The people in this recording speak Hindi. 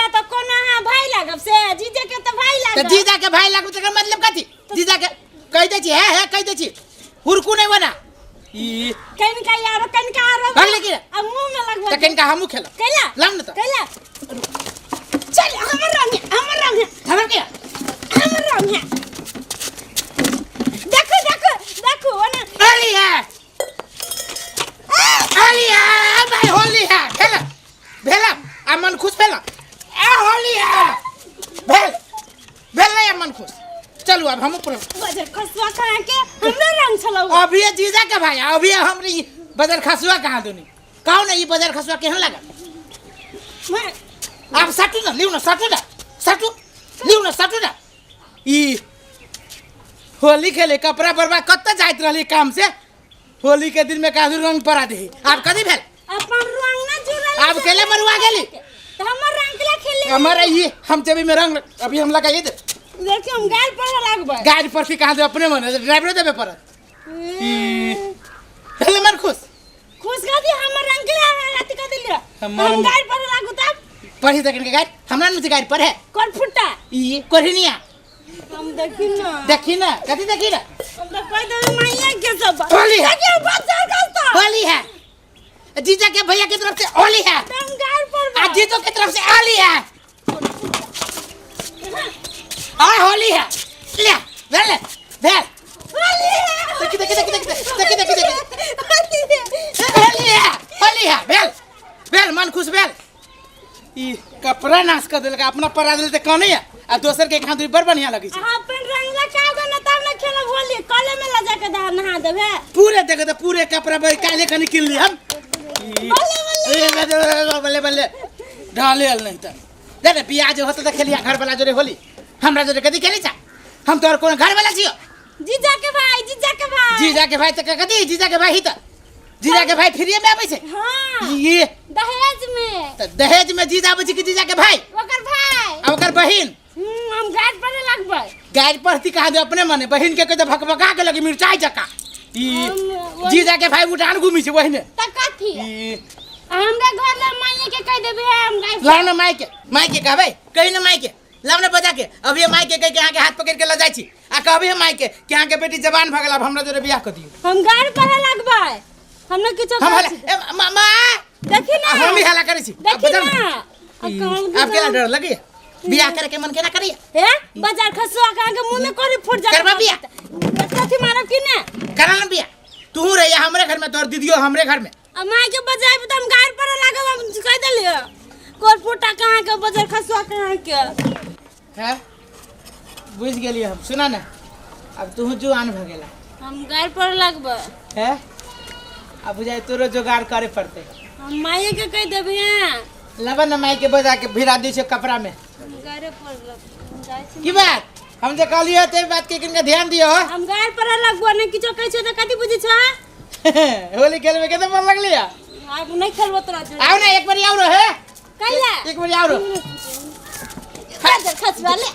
जीजा तो कोनो हां भाई लागब से जीजा के तो भाई लागब तो जीजा के भाई लागब त मतलब कथी जीजा के कह दे छी है कह दे छी हुरकू नहीं बना ई कनका यार कनका आरो भाग ले के अब मुंह में लगवा त कनका हमू खेला कैला लाम न त कैला चल हमर रंग हमर के हमर रंग देखो ना होली है भाई होली है खेला भेला आ मन खुश भेला ए होली है भेल नहीं मन खुश चलो अब हम ऊपर बजर खसवा कहाँ के हमरा रंग छलौ अभी जीजा के भाई अभी हमरे बजर खसुआ कहाँ दोनी कौन है ये बजर खसुआ केहन लगा मैं आप सटू ना लियो ना लियो ना ई होली खेले कपड़ा बर्बाद कत्ते जाइत रहली काम से होली के दिन में काजू रंग परा दे आप कदी भेल अपन रंग ना जुड़ा आप केले मरुआ गेली तो हमर रंग केला खेले हमारा ये हम जब में रंग अभी हम लगाइए दे देखिए हम गाड़ पर लागबे गाड़ी पर से कहां दे अपने मन ड्राइवर देबे पर हेले मन खुश गदी हमर रंग केला राती का दिलिया हम गाड़ पर लागू तब पढ़ी तक के गाड़ी हमरा न गाड़ी पर है कोन फुटा ई कोरनिया हम देखी ना कथी देखी ना हम तो कोई तो मैया के सब होली है देखिए बाजार करता होली है जीजा के भैया की तरफ से होली है हम गाड़ पर आज जीतो की तरफ से होली है और होली है ले भेल होली है देखी होली है भेल मन खुश भेल ई कपड़ा नाश कर देलका अपना परा देल त कने है आ दोसर के खातिर बड़ बढ़िया लगी छै अपन रंग लगा दो ना तब ना खेलब होली कले में लजा के नहा देबे पूरे देखे तो पूरे कपड़ा पर काले कनी किन ली हम बल्ले ढाले हल नहीं त दे पियाज होत त खेलिया घर वाला जोरे होली हमरा जोरे कदी खेली छ हम तोर कोन घर वाला छियो जीजा के भाई त कदी जीजा के भाई त जीजा के भाई फ्री में आबै छै हां ये दहेज में त दहेज में जीजा आबै छै कि जीजा के भाई ओकर भाई आ ओकर बहिन हम गाड़ पर लगबै गाड़ पर ती कहा दे अपने मने बहिन के कह भकभका के लगी मिर्चाई जका ई जीजा के भाई उठान घूमी छै वही ने त कथी हमरा घर ले माई के कह देबे हम गाड़ लाना माई के कहबै कहि न माई के लावने बजा के अभी माई के कह के आके हाथ पकड़ के ल जाय छी आ कहबै माई के कि आके बेटी जवान भ गेला हमरा जोरे बियाह क दियौ हम गाड़ पर लगबै हमने किछो हम हला मामा देखी ना हम ही हला करै छी देखी ना आप केला डर लगे बियाह करे के मन केना करिए हे बाजार खसुआ का के मुंह में कोरी फुट जा करबा बियाह कथी मारब कि ना करा न बियाह तू रहिया हमरे घर में तोर दीदियो हमरे घर में माई के बजाय तो हम गाड़ पर लागब हम कह देलियो कोर फुटा कहां के बाजार खसुआ कहां के है बुझ गेलिए हम सुना ना अब तू जुआन भ गेला हम गाड़ पर लगबै है अब बुझाय तोरो जोगाड़ करे पड़ते हम माई के कह देबे लबन माई के बजा के भिरा दी छै कपड़ा में गाड़ पर लग की बात हम जे कहलियो ते बात के किनका ध्यान दियो हम गाड़ पर लगबो ने किछो कहै छै त कथि बुझै छ होली खेलबे के त मन लगलिया अब नहीं खेलबो तोरा आओ ना एक बार आओ रे कैला एक बार आओ रे बाजार खसुआ ले